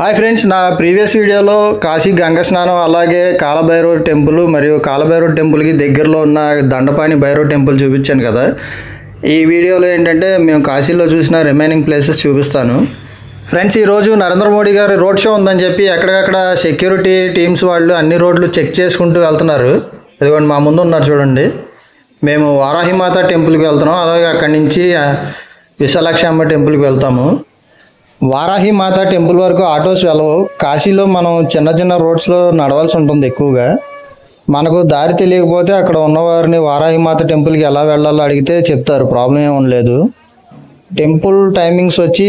Hi friends, నా previous వీడియోలో కాశీ గంగా స్నానం అలాగే కాలభైరవ టెంపుల్ మరియు కాలభైరవ టెంపుల్కి దగ్గరలో ఉన్న దండపాని భైరవ టెంపుల్ చూపించాను కదా. ఈ వీడియోలో ఏంటంటే మేము కాశీలో చూసిన రిమైనింగ్ ప్లేసెస్ చూపిస్తాను. ఫ్రెండ్స్, ఈరోజు నరేంద్ర మోడీ గారి రోడ్ షో ఉందని చెప్పి ఎక్కడికక్కడ సెక్యూరిటీ టీమ్స్ వాళ్ళు అన్ని రోడ్లు చెక్ చేసుకుంటూ వెళ్తున్నారు. అదిగోండి మా ముందు ఉన్నారు చూడండి. మేము వారాహిమాత టెంపుల్కి వెళ్తున్నాం, అలాగే అక్కడి నుంచి విశాలాక్షి అమ్మ టెంపుల్కి వెళ్తాము. వారాహిమాత టెంపుల్ వరకు ఆటోస్ వెళ్ళవు. కాశీలో మనం చిన్న చిన్న రోడ్స్లో నడవాల్సి ఉంటుంది ఎక్కువగా. మనకు దారి తెలియకపోతే అక్కడ ఉన్నవారిని వారాహిమాత టెంపుల్కి ఎలా వెళ్ళాలో అడిగితే చెప్తారు, ప్రాబ్లం ఏమి లేదు. టెంపుల్ టైమింగ్స్ వచ్చి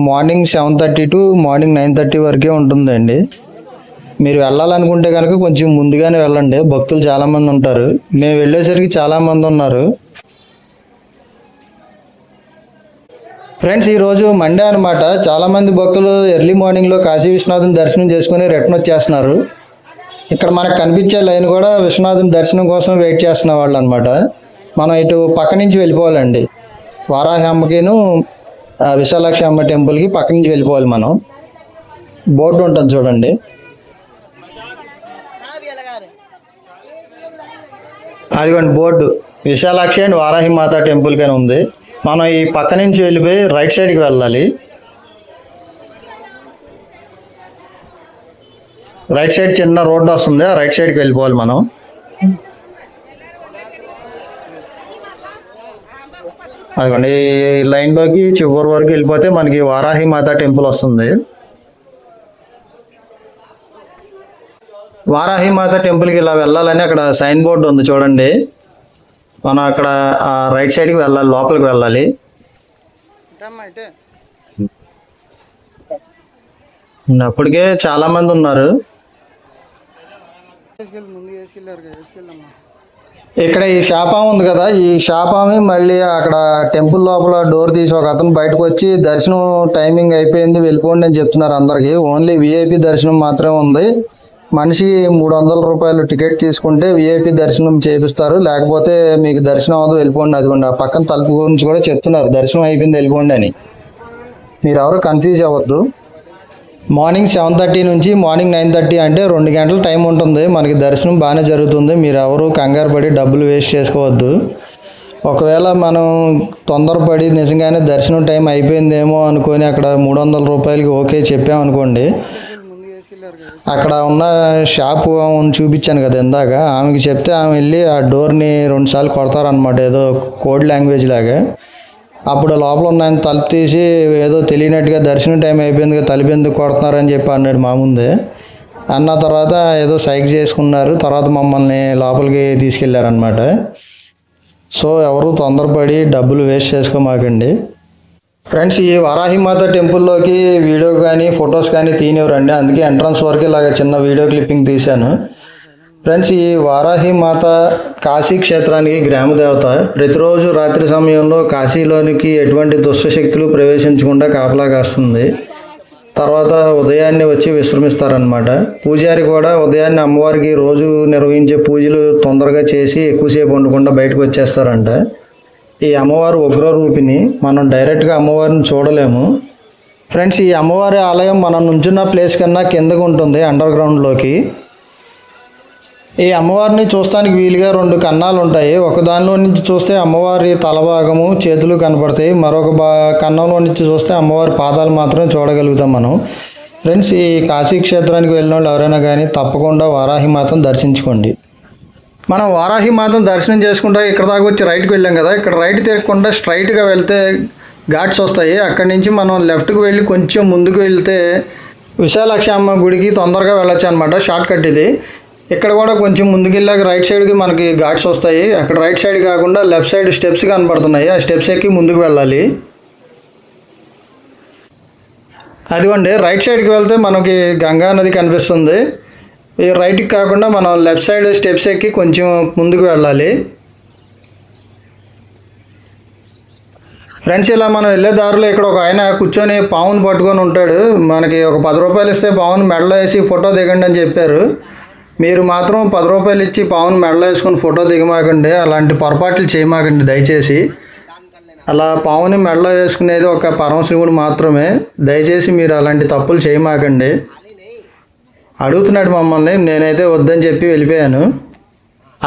మార్నింగ్ 7:30 టు మార్నింగ్ 9:30 వరకే ఉంటుందండి. మీరు వెళ్ళాలనుకుంటే కనుక కొంచెం ముందుగానే వెళ్ళండి, భక్తులు చాలామంది ఉంటారు. మేము వెళ్ళేసరికి చాలామంది ఉన్నారు. ఫ్రెండ్స్, ఈరోజు మండే అనమాట. చాలామంది భక్తులు ఎర్లీ మార్నింగ్లో కాశీ విశ్వనాథుని దర్శనం చేసుకుని రిటర్న్ వచ్చేస్తున్నారు. ఇక్కడ మనకు కనిపించే లైన్ కూడా విశ్వనాథుని దర్శనం కోసం వెయిట్ చేస్తున్న వాళ్ళు అనమాట. మనం ఇటు పక్క నుంచి వెళ్ళిపోవాలండి. వారాహి అమ్మకిను విశాలాక్షి అమ్మ టెంపుల్కి పక్క నుంచి వెళ్ళిపోవాలి మనం. బోర్డు ఉంటుంది చూడండి. అదిగోండి బోర్డు, విశాలాక్షి అండ్ వారాహి మాత టెంపుల్కి అని ఉంది. మనం ఈ పక్క నుంచి వెళ్ళిపోయి రైట్ సైడ్కి వెళ్ళాలి. రైట్ సైడ్ చిన్న రోడ్డు వస్తుంది, ఆ రైట్ సైడ్కి వెళ్ళిపోవాలి మనం. అదిగోండి ఈ లైన్లోకి చివరి వరకు వెళ్ళిపోతే మనకి వారాహి మాత టెంపుల్ వస్తుంది. వారాహి మాత టెంపుల్కి ఇలా వెళ్ళాలని అక్కడ సైన్ బోర్డు ఉంది చూడండి. మనం అక్కడ రైట్ సైడ్కి వెళ్ళాలి, లోపలికి వెళ్ళాలి. అప్పటికే చాలా మంది ఉన్నారు. ఇక్కడ ఈ శాపం ఉంది కదా, ఈ శాపామి మళ్ళీ అక్కడ టెంపుల్ లోపల డోర్ తీసి ఒక అతను బయటకు వచ్చి దర్శనం టైమింగ్ అయిపోయింది వెళ్ళిపోండి అని చెప్తున్నారు అందరికీ. ఓన్లీ విఐపి దర్శనం మాత్రమే ఉంది. మనిషికి 300 రూపాయలు టికెట్ తీసుకుంటే విఐపి దర్శనం చేపిస్తారు, లేకపోతే మీకు దర్శనం అవ్వదు వెళ్ళిపోండి. అదిగోండి ఆ పక్కన తలుపు గురించి కూడా చెప్తున్నారు, దర్శనం అయిపోయింది వెళ్ళిపోండి అని. మీరు ఎవరు కన్ఫ్యూజ్ అవ్వద్దు. మార్నింగ్ 7:30 నుంచి మార్నింగ్ 9:30 అంటే 2 గంటల టైం ఉంటుంది. మనకి దర్శనం బాగానే జరుగుతుంది. మీరు ఎవరు కంగారు పడి డబ్బులు వేస్ట్ చేసుకోవద్దు. ఒకవేళ మనం తొందరపడి నిజంగానే దర్శనం టైం అయిపోయిందేమో అనుకొని అక్కడ 300 రూపాయలకి ఓకే చెప్పామనుకోండి, అక్కడ ఉన్న షాపు చూపించాను కదా ఇందాక, ఆమెకి చెప్తే ఆమె వెళ్ళి ఆ డోర్ని 2 సార్లు కొడతారనమాట, ఏదో కోడ్ లాంగ్వేజ్ లాగా. అప్పుడు లోపల ఉన్న ఆయన తలుపు తీసి ఏదో తెలియనట్టుగా దర్శనం టైం అయిపోయింది కదా తలుపు ఎందుకు కొడుతున్నారని చెప్పి అన్నాడు మా ముందే. అన్న తర్వాత ఏదో సైక్ చేసుకున్నారు, తర్వాత మమ్మల్ని లోపలికి తీసుకెళ్ళారనమాట. సో ఎవరు తొందరపడి డబ్బులు వేస్ట్ చేసుకోమాకండి. ఫ్రెండ్స్, ఈ వారాహిమాత టెంపుల్లోకి వీడియో కానీ ఫొటోస్ కానీ తీనివ్వరండి, అందుకే ఎంట్రన్స్ వరకు ఇలాగ చిన్న వీడియో క్లిప్పింగ్ తీశాను. ఫ్రెండ్స్, ఈ వారాహిమాత కాశీ క్షేత్రానికి గ్రామదేవత. ప్రతిరోజు రాత్రి సమయంలో కాశీలోనికి ఎటువంటి దుష్టశక్తులు ప్రవేశించకుండా కాపలా కాస్తుంది. తర్వాత ఉదయాన్నే వచ్చి విశ్రమిస్తారనమాట. పూజారి కూడా ఉదయాన్నే అమ్మవారికి రోజు నిర్వహించే పూజలు తొందరగా చేసి ఎక్కువసేపు ఉండకుండా బయటకు వచ్చేస్తారంట. ఈ అమ్మవారు ఉగ్రరూపిణి, మనం డైరెక్ట్గా అమ్మవారిని చూడలేము. ఫ్రెండ్స్, ఈ అమ్మవారి ఆలయం మనం నుంచున్న ప్లేస్ కన్నా కిందకు ఉంటుంది, అండర్ గ్రౌండ్లోకి. ఈ అమ్మవారిని చూస్తానికి వీలుగా 2 కన్నాలు ఉంటాయి. ఒక దానిలో నుంచి చూస్తే అమ్మవారి తలభాగము చేతులు కనపడతాయి, మరొక కన్నంలో నుంచి చూస్తే అమ్మవారి పాదాలు మాత్రం చూడగలుగుతాం మనం. ఫ్రెండ్స్, ఈ కాశీ క్షేత్రానికి వెళ్ళిన వాళ్ళు ఎవరైనా కానీ తప్పకుండా వారాహిమాతను దర్శించుకోండి. మనం వారాహిమాతను దర్శనం చేసుకుంటా ఇక్కడ దాకా వచ్చి రైట్కి వెళ్ళాం కదా, ఇక్కడ రైట్ తిరగకుండా స్ట్రైట్గా వెళ్తే ఘాట్స్ వస్తాయి. అక్కడి నుంచి మనం లెఫ్ట్కి వెళ్ళి కొంచెం ముందుకు వెళ్తే విశాలాక్షి అమ్మ గుడికి తొందరగా వెళ్ళొచ్చు అనమాట. షార్ట్ కట్ ఇది. ఇక్కడ కూడా కొంచెం ముందుకు వెళ్ళాక రైట్ సైడ్కి మనకి ఘాట్స్ వస్తాయి. అక్కడ రైట్ సైడ్ కాకుండా లెఫ్ట్ సైడ్ స్టెప్స్ కనపడుతున్నాయి, ఆ స్టెప్స్ ఎక్కి ముందుకు వెళ్ళాలి. అదిగోండి రైట్ సైడ్కి వెళ్తే మనకి గంగా నది కనిపిస్తుంది. ఈ రైట్కి కాకుండా మనం లెఫ్ట్ సైడ్ స్టెప్స్ ఎక్కి కొంచెం ముందుకు వెళ్ళాలి. ఫ్రెండ్స్, ఇలా మనం వెళ్ళే దారిలో ఇక్కడ ఒక ఆయన కూర్చొని పావును పట్టుకొని ఉంటాడు. మనకి ఒక 10 రూపాయలు ఇస్తే పావును మెడలో వేసి ఫోటో దిగండి అని చెప్పారు. మీరు మాత్రం 10 రూపాయలు ఇచ్చి పావును మెడలో వేసుకొని ఫోటో దిగమాకండి, అలాంటి పొరపాట్లు చేయమాకండి దయచేసి. అలా పావుని మెడలో వేసుకునేది ఒక పరమశివుడు మాత్రమే. దయచేసి మీరు అలాంటి తప్పులు చేయమాకండి. అడుగుతున్నాడు మమ్మల్ని, నేనైతే వద్దని చెప్పి వెళ్ళిపోయాను.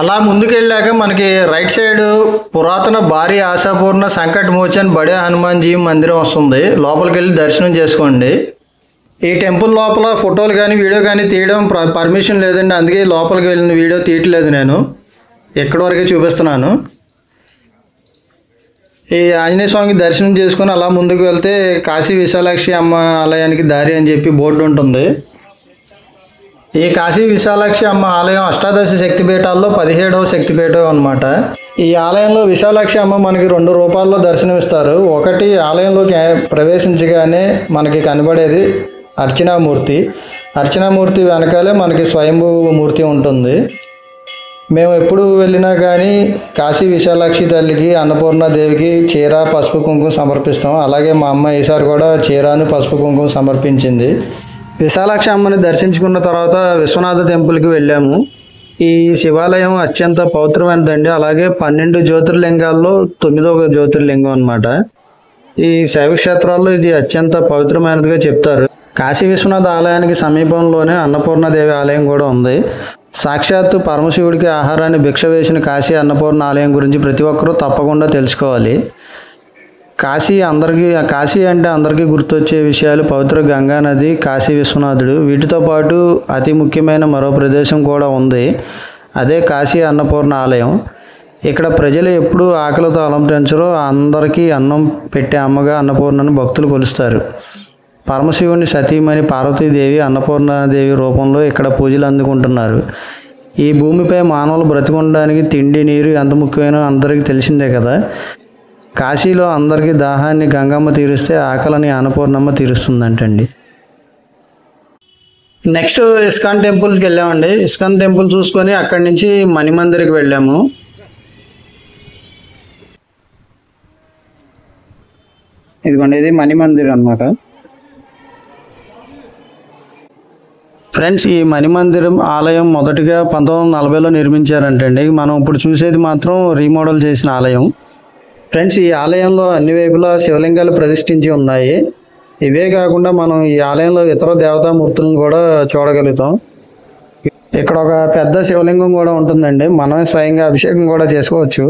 అలా ముందుకెళ్ళాక మనకి రైట్ సైడ్ పురాతన భారీ ఆశాపూర్ణ సంకట్ మోచన్ బడే హనుమాన్జీ మందిరం వస్తుంది. లోపలికి వెళ్ళి దర్శనం చేసుకోండి. ఈ టెంపుల్ లోపల ఫోటోలు కానీ వీడియో కానీ తీయడం పర్మిషన్ లేదండి. అందుకే లోపలికి వెళ్ళిన వీడియో తీయట్లేదు. నేను ఎక్కడి వరకే చూపిస్తున్నాను. ఈ ఆంజనేయ స్వామికి దర్శనం చేసుకొని అలా ముందుకు వెళ్తే కాశీ విశాలాక్షి అమ్మ ఆలయానికి దారి అని చెప్పి బోర్డు ఉంటుంది. ఈ కాశీ విశాలాక్షి అమ్మ ఆలయం అష్టాదశ శక్తిపీఠాల్లో 17వ శక్తిపీఠం అనమాట. ఈ ఆలయంలో విశాలాక్షి అమ్మ మనకి 2 రూపాల్లో దర్శనమిస్తారు. ఒకటి, ఆలయంలోకి ప్రవేశించగానే మనకి కనబడేది అర్చనామూర్తి. అర్చనామూర్తి వెనకాలే మనకి స్వయంభూ మూర్తి ఉంటుంది. మేము ఎప్పుడు వెళ్ళినా కానీ కాశీ విశాలాక్షి తల్లికి, అన్నపూర్ణాదేవికి చీర, పసుపు, కుంకుమ సమర్పిస్తాం. అలాగే మా అమ్మ ఈసారి కూడా చీరను, పసుపు, కుంకుమ సమర్పించింది. విశాలాక్షి అమ్మని దర్శించుకున్న తర్వాత విశ్వనాథ టెంపుల్కి వెళ్ళాము. ఈ శివాలయం అత్యంత పవిత్రమైనదండి. అలాగే 12 జ్యోతిర్లింగాల్లో 9వ జ్యోతిర్లింగం అనమాట. ఈ శైవ క్షేత్రాల్లో ఇది అత్యంత పవిత్రమైనదిగా చెప్తారు. కాశీ విశ్వనాథ ఆలయానికి సమీపంలోనే అన్నపూర్ణాదేవి ఆలయం కూడా ఉంది. సాక్షాత్తు పరమశివుడికి ఆహారాన్ని భిక్ష వేసిన కాశీ అన్నపూర్ణ ఆలయం గురించి ప్రతి ఒక్కరూ తప్పకుండా తెలుసుకోవాలి. కాశీ అంటే అందరికీ గుర్తొచ్చే విషయాలు పవిత్ర గంగా నది, కాశీ విశ్వనాథుడు. వీటితో పాటు అతి ముఖ్యమైన మరో ప్రదేశం కూడా ఉంది. అదే కాశీ అన్నపూర్ణ ఆలయం. ఇక్కడ ప్రజలు ఎప్పుడూ ఆకలితో అలంకరించరో అందరికీ అన్నం పెట్టే అమ్మగా అన్నపూర్ణను భక్తులు కొలుస్తారు. పరమశివుని సతీమణి పార్వతీదేవి అన్నపూర్ణాదేవి రూపంలో ఇక్కడ పూజలు అందుకుంటున్నారు. ఈ భూమిపై మానవులు బ్రతికుండడానికి తిండి, నీరు ఎంత ముఖ్యమైనో అందరికీ తెలిసిందే కదా. కాశీలో అందరికీ దాహాన్ని గంగమ్మ తీరుస్తే ఆకలిని అన్నపూర్ణమ్మ తీరుస్తుందంటండి. నెక్స్ట్ ఇస్కాన్ టెంపుల్కి వెళ్ళామండి. ఇస్కాన్ టెంపుల్ చూసుకొని అక్కడి నుంచి మణిమందిర్కి వెళ్ళాము. ఇదిగోండి, ఇది మణిమందిర్ అన్నమాట. ఫ్రెండ్స్, ఈ మణిమందిరం ఆలయం మొదటిగా 1940లో నిర్మించారంటండి. మనం ఇప్పుడు చూసేది మాత్రం రీమోడల్ చేసిన ఆలయం. ఫ్రెండ్స్, ఈ ఆలయంలో అన్ని వైపులా శివలింగాలు ప్రతిష్ఠించి ఉన్నాయి. ఇవే కాకుండా మనం ఈ ఆలయంలో ఇతర దేవతామూర్తులను కూడా చూడగలుగుతాం. ఇక్కడ ఒక పెద్ద శివలింగం కూడా ఉంటుందండి. మనమే స్వయంగా అభిషేకం కూడా చేసుకోవచ్చు.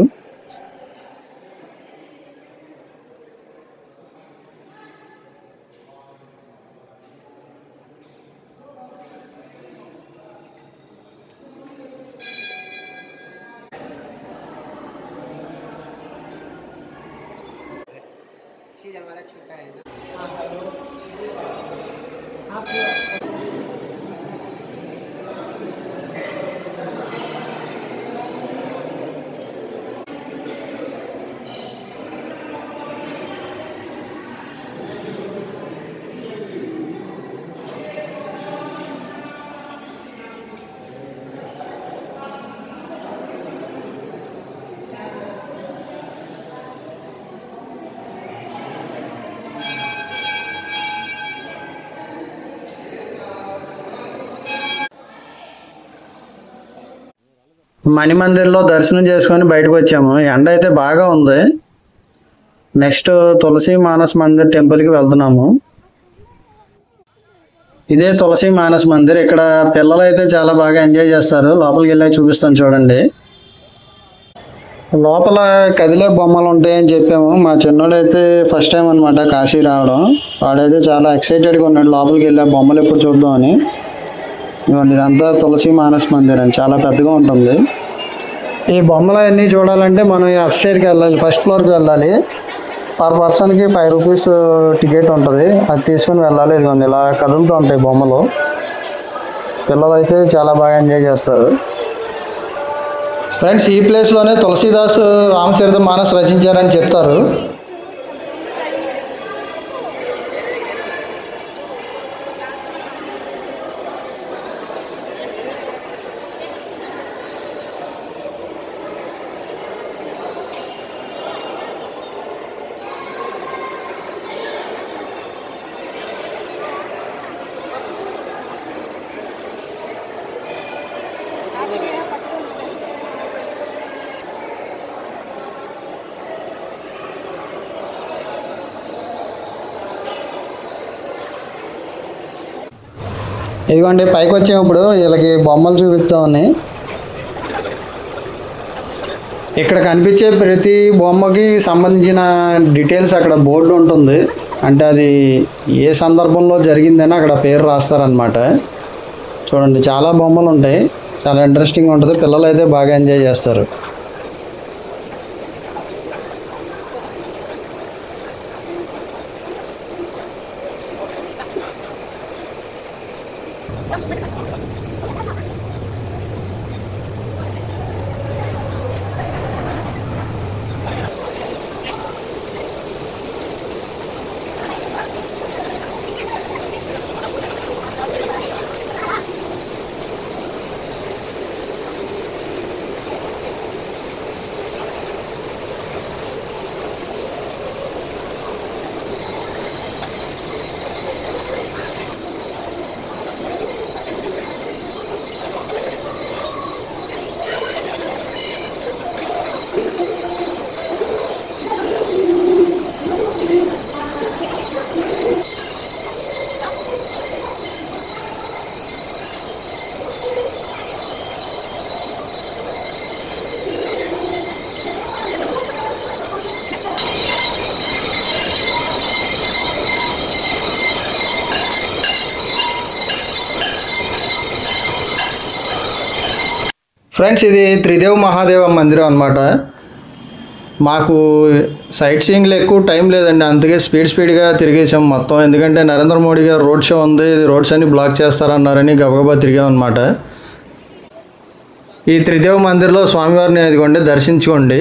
మణిమందిర్లో దర్శనం చేసుకొని బయటకు వచ్చాము. ఎండ అయితే బాగా ఉంది. నెక్స్ట్ తులసి మానస్ మందిర్ టెంపుల్కి వెళ్తున్నాము. ఇదే తులసి మానస్ మందిర్. ఇక్కడ పిల్లలు అయితే చాలా బాగా ఎంజాయ్ చేస్తారు. లోపలికి వెళ్ళి చూపిస్తాను చూడండి. లోపల కదిలే బొమ్మలు ఉంటాయని చెప్పాము. మా చిన్నోడు అయితే ఫస్ట్ టైం అనమాట కాశీ రావడం. వాడైతే చాలా ఎక్సైటెడ్గా ఉన్నాడు లోపలికి వెళ్ళి బొమ్మలు ఎప్పుడు చూద్దామని. ఇదంతా తులసి మానస్ మందిర్ అని చాలా పెద్దగా ఉంటుంది. ఈ బొమ్మలు అన్నీ చూడాలంటే మనం ఈ అప్స్టైర్కి వెళ్ళాలి, ఫస్ట్ ఫ్లోర్కి వెళ్ళాలి. పర్ పర్సన్కి 5 రూపీస్ టికెట్ ఉంటుంది. అది తీసుకుని వెళ్ళాలి. ఇదిగోండి, ఇలా కదులుతూ ఉంటాయి బొమ్మలు. పిల్లలు అయితే చాలా బాగా ఎంజాయ్ చేస్తారు. ఫ్రెండ్స్, ఈ ప్లేస్లోనే తులసీదాస్ రామచరిత మానస్ రచించారని చెప్తారు. ఇదిగోండి పైకి వచ్చేప్పుడు వీళ్ళకి బొమ్మలు చూపిస్తామని. ఇక్కడ కనిపించే ప్రతి బొమ్మకి సంబంధించిన డీటెయిల్స్ అక్కడ బోర్డు ఉంటుంది. అంటే అది ఏ సందర్భంలో జరిగిందని అక్కడ పేరు రాస్తారనమాట. చూడండి చాలా బొమ్మలు ఉంటాయి, చాలా ఇంట్రెస్టింగ్ ఉంటుంది. పిల్లలు అయితే బాగా ఎంజాయ్ చేస్తారు. ఫ్రెండ్స్, ఇది త్రిదేవ్ మహాదేవ మందిరం అనమాట. మాకు సైట్ సీయింగ్లో ఎక్కువ టైం లేదండి, అందుకే స్పీడ్గా తిరిగేసాం మొత్తం. ఎందుకంటే నరేంద్ర మోడీ గారు రోడ్ షో ఉంది, రోడ్స్ అన్ని బ్లాక్ చేస్తారన్నారని గబగబా తిరిగాం అనమాట. ఈ త్రిదేవ్ మందిర్లో స్వామివారిని అదిగోండి దర్శించుకోండి.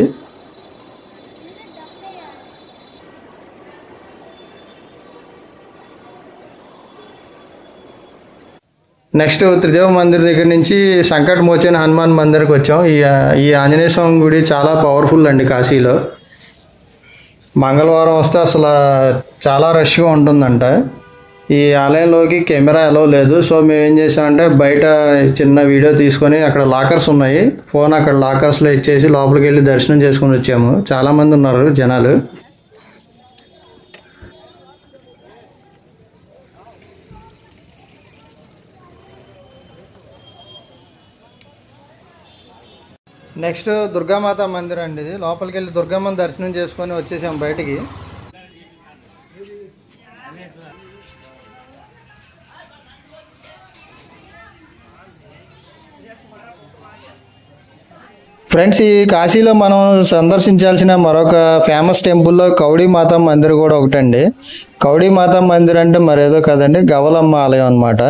నెక్స్ట్ త్రిదేవ మందిర్ దగ్గర నుంచి సంకట్ మోచన్ హనుమాన్ మందిర్కి వచ్చాం. ఈ ఆంజనేయ స్వామి గుడి చాలా పవర్ఫుల్ అండి కాశీలో. మంగళవారం వస్తే అసలు చాలా రష్గా ఉంటుందంట. ఈ ఆలయంలోకి కెమెరా అలౌ లేదు. సో మేము ఏం చేసామంటే బయట చిన్న వీడియో తీసుకొని, అక్కడ లాకర్స్ ఉన్నాయి, ఫోన్ అక్కడ లాకర్స్లో ఇచ్చేసి లోపలికి వెళ్ళి దర్శనం చేసుకొని వచ్చాము. చాలామంది ఉన్నారు జనాలు. నెక్స్ట్ దుర్గామాత మందిరం అండి. ఇది లోపలికి వెళ్ళి దుర్గమ్మని దర్శనం చేసుకొని వచ్చేసాం బయటికి. ఫ్రెండ్స్, ఈ కాశీలో మనం సందర్శించాల్సిన మరొక ఫేమస్ టెంపుల్లో కౌడీ మాతా మందిర్ కూడా ఒకటండి. కౌడీ మాతా మందిర్ అంటే మరేదో కదండి, గవలమ్మ ఆలయం అన్నమాట.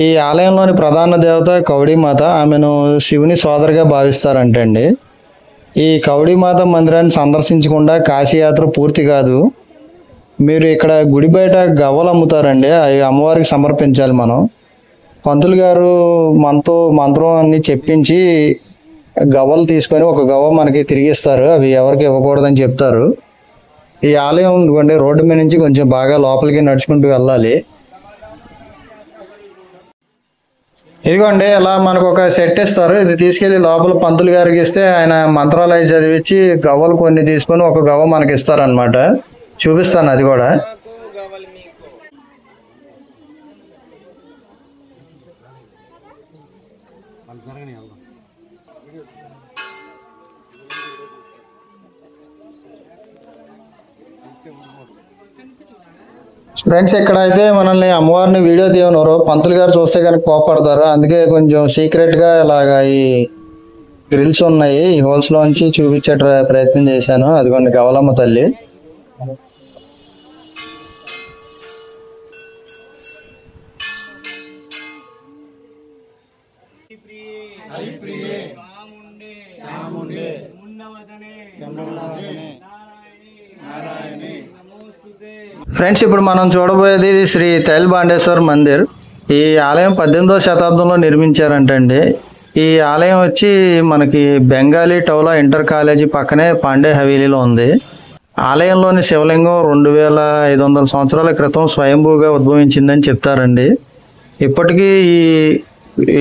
ఈ ఆలయంలోని ప్రధాన దేవత కౌడీమాత. ఆమెను శివుని సోదరిగా భావిస్తారంటండి. ఈ కౌడీమాత మందిరాన్ని సందర్శించకుండా కాశీయాత్ర పూర్తి కాదు. మీరు ఇక్కడ గుడి బయట గవ్వలు అమ్ముతారండి, అవి అమ్మవారికి సమర్పించాలి మనం. పంతులు గారు మనతో మంత్రం అన్ని చెప్పించి గవ్వలు తీసుకొని ఒక గవ్వ మనకి తిరిగిస్తారు. అవి ఎవరికి ఇవ్వకూడదని చెప్తారు. ఈ ఆలయం ఇదిగోండి రోడ్డు మీద నుంచి కొంచెం బాగా లోపలికి నడుచుకుంటూ వెళ్ళాలి. ఇదిగోండి ఇలా మనకు ఒక సెట్ ఇస్తారు. ఇది తీసుకెళ్ళి లోపల పంతులు గారికి ఇస్తే ఆయన మంత్రాలు అవి చదివించి గవ్వలు కొన్ని తీసుకొని ఒక గవ్వ మనకి ఇస్తారనమాట. చూపిస్తాను అది కూడా. ఫ్రెండ్స్, ఇక్కడైతే మనల్ని అమ్మవారిని వీడియో తీయనరు, పంతులు గారు చూస్తే కనుక కోపడతారు. అందుకే కొంచెం సీక్రెట్గా ఇలాగా ఈ గ్రిల్స్ ఉన్నాయి, ఈ హోల్స్లోంచి చూపించే ప్రయత్నం చేశాను. అదిగోండి గవలమ్మ తల్లి. ఫ్రెండ్స్, ఇప్పుడు మనం చూడబోయేది శ్రీ తైల్బాండేశ్వర్ మందిర్. ఈ ఆలయం 18వ శతాబ్దంలో నిర్మించారంటండి. ఈ ఆలయం వచ్చి మనకి బెంగాలీ టౌలా ఇంటర్ కాలేజీ పక్కనే పాండే హవేలీలో ఉంది. ఆలయంలోని శివలింగం 2500 సంవత్సరాల క్రితం స్వయంభూగా ఉద్భవించిందని చెప్తారండి. ఇప్పటికీ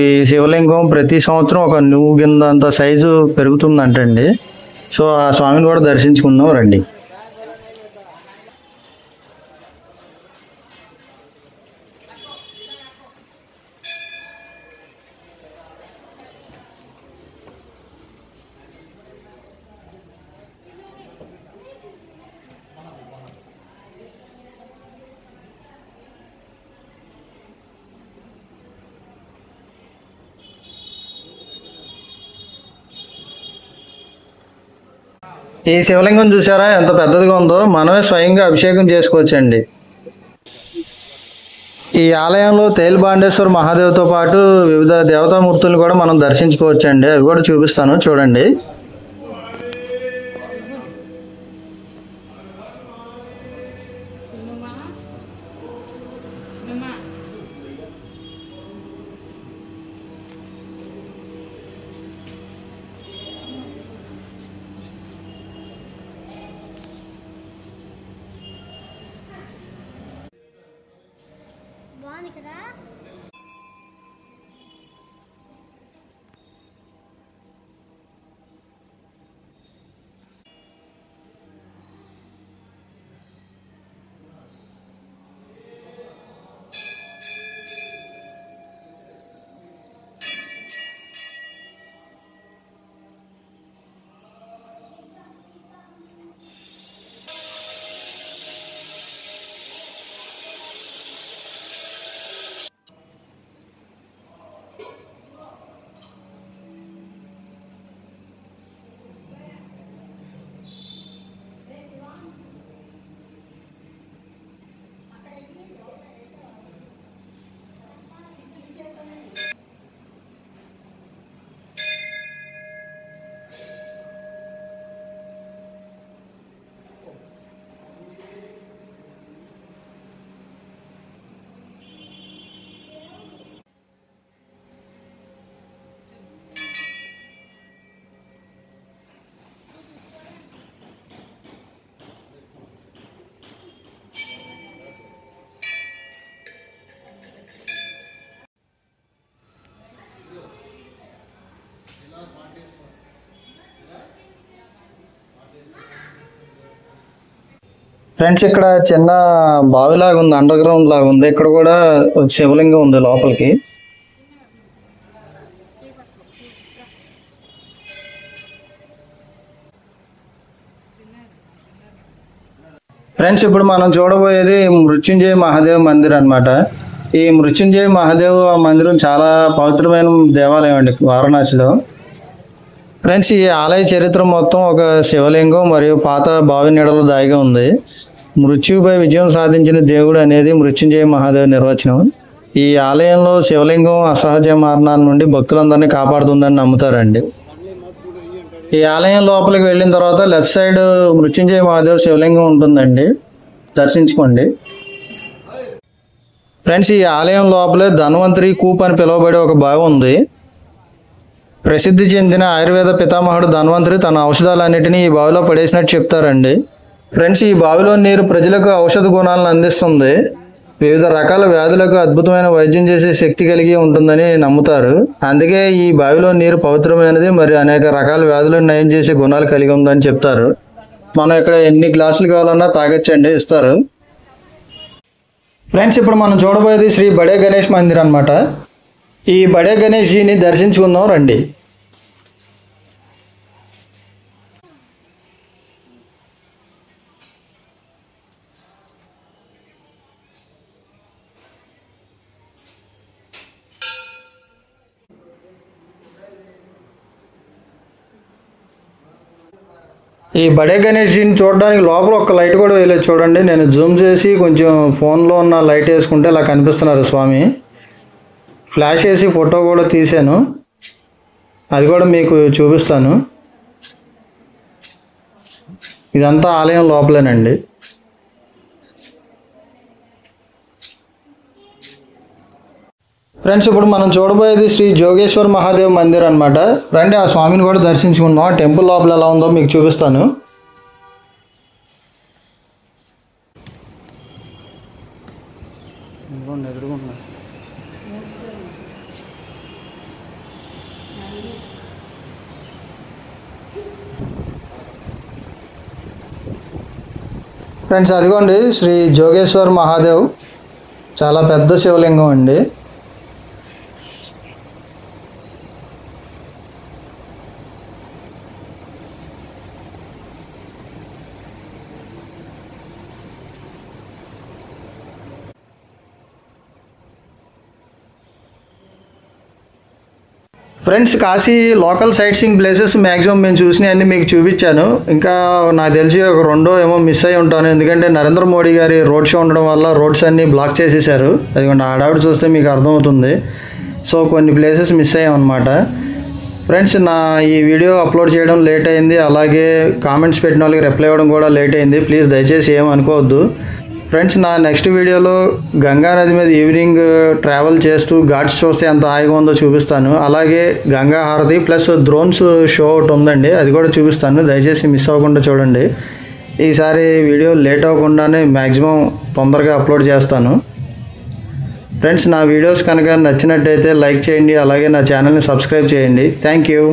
ఈ శివలింగం ప్రతి సంవత్సరం ఒక నువ్వు గిందంత సైజు పెరుగుతుందంటండి. సో ఆ స్వామిని కూడా దర్శించుకుందాం రండి. ఈ శివలింగం చూసారా ఎంత పెద్దదిగా ఉందో, మనమే స్వయంగా అభిషేకం చేసుకోవచ్చండి. ఈ ఆలయంలో తేలుబాండేశ్వర మహాదేవ్తో పాటు వివిధ దేవతామూర్తులను కూడా మనం దర్శించుకోవచ్చండి. అవి కూడా చూపిస్తాను చూడండి. బాగుంది కదా. ఫ్రెండ్స్, ఇక్కడ చిన్న బావిలాగా ఉంది, అండర్ గ్రౌండ్ లాగా ఉంది. ఇక్కడ కూడా ఒక శివలింగం ఉంది లోపలికి. ఫ్రెండ్స్, ఇప్పుడు మనం చూడబోయేది మృత్యుంజయ మహాదేవ్ మందిర్ అన్నమాట. ఈ మృత్యుంజయ మహాదేవ్ మందిరం చాలా పవిత్రమైన దేవాలయం అండి వారణాసిలో. ఫ్రెండ్స్, ఈ ఆలయ చరిత్ర మొత్తం ఒక శివలింగం మరియు పాత బావి నీడలో దాగి ఉంది. మృత్యుపై విజయం సాధించిన దేవుడు అనేది మృత్యుంజయ మహాదేవ్ నిర్వచనం. ఈ ఆలయంలో శివలింగం అసహజ మరణాల నుండి భక్తులందరినీ కాపాడుతుందని నమ్ముతారండి. ఈ ఆలయం లోపలికి వెళ్ళిన తర్వాత లెఫ్ట్ సైడ్ మృత్యుంజయ మహాదేవ్ శివలింగం ఉంటుందండి, దర్శించుకోండి. ఫ్రెండ్స్, ఈ ఆలయం లోపలే ధన్వంతరి కూప్ అని పిలువబడే ఒక బావి ఉంది. ప్రసిద్ధి చెందిన ఆయుర్వేద పితామహుడు ధన్వంతరి తన ఔషధాలన్నిటినీ ఈ బావిలో పడేసినట్టు చెప్తారండి. ఫ్రెండ్స్, ఈ బావిలో నీరు ప్రజలకు ఔషధ గుణాలను అందిస్తుంది. వివిధ రకాల వ్యాధులకు అద్భుతమైన వైద్యం చేసే శక్తి కలిగి ఉంటుందని నమ్ముతారు. అందుకే ఈ బావిలో నీరు పవిత్రమైనది మరియు అనేక రకాల వ్యాధులను నయం చేసే గుణాలు కలిగి ఉందని చెప్తారు. మనం ఇక్కడ ఎన్ని గ్లాసులు కావాలన్నా తాగొచ్చండి, ఇస్తారు. ఫ్రెండ్స్, ఇప్పుడు మనం చూడబోయేది శ్రీ బడే గణేష్ మందిర్ అన్నమాట. ఈ బడే గణేష్ జీని దర్శించుకుందాం రండి. ఈ బడే గణేష్ జీని చూడడానికి లోపల ఒక లైట్ కూడా వేయలేదు చూడండి. నేను జూమ్ చేసి కొంచెం ఫోన్లో ఉన్న లైట్ వేసుకుంటే ఇలా కనిపిస్తున్నారు స్వామి. ఫ్లాష్ వేసి ఫోటో కూడా తీశాను, అది కూడా మీకు చూపిస్తాను. ఇదంతా ఆలయం లోపలేనండి. ఫ్రెండ్స్, ఇప్పుడు మనం చూడబోయేది శ్రీ జోగేశ్వర్ మహాదేవ్ మందిర్ అన్నమాట. రండి ఆ స్వామిని కూడా దర్శించుకుందాం. టెంపుల్ లోపల ఎలా ఉందో మీకు చూపిస్తాను. ఫ్రెండ్స్, అదిగోండి శ్రీ జోగేశ్వర్ మహాదేవ్, చాలా పెద్ద శివలింగం అండి. Friends, Kashi local sight seeing places maximum మేము చూసినవన్నీ మీకు చూపించాను. ఇంకా నాకు తెలిసి ఒక రెండో ఏమో మిస్ అయి ఉంటాను, ఎందుకంటే నరేంద్ర మోడీ గారి రోడ్ షో ఉండడం వల్ల రోడ్స్ అన్నీ బ్లాక్ చేసేసారు. అదిగోండి ఆడావిడ చూస్తే మీకు అర్థమవుతుంది. సో కొన్ని ప్లేసెస్ మిస్ అయ్యామన్నమాట. ఫ్రెండ్స్, నా ఈ వీడియో అప్లోడ్ చేయడం లేట్ అయింది, అలాగే కామెంట్స్ పెట్టిన వాళ్ళకి రిప్లై ఇవ్వడం కూడా లేట్ అయింది. ప్లీజ్ దయచేసి ఏం అనుకోవద్దు. ఫ్రెండ్స్, నా నెక్స్ట్ వీడియోలో గంగా నది మీద ఈవినింగ్ ట్రావెల్ చేస్తూ ఘాట్స్ చూస్తే ఎంత హాయిగా ఉందో చూపిస్తాను. అలాగే గంగా హారతి ప్లస్ డ్రోన్స్ షో ఒకటి ఉందండి, అది కూడా చూపిస్తాను. దయచేసి మిస్ అవ్వకుండా చూడండి. ఈసారి వీడియో లేట్ అవ్వకుండానే మ్యాక్సిమం తొందరగా అప్లోడ్ చేస్తాను. ఫ్రెండ్స్, నా వీడియోస్ కనుక నచ్చినట్టయితే లైక్ చేయండి, అలాగే నా ఛానల్ని సబ్స్క్రైబ్ చేయండి. Thank you.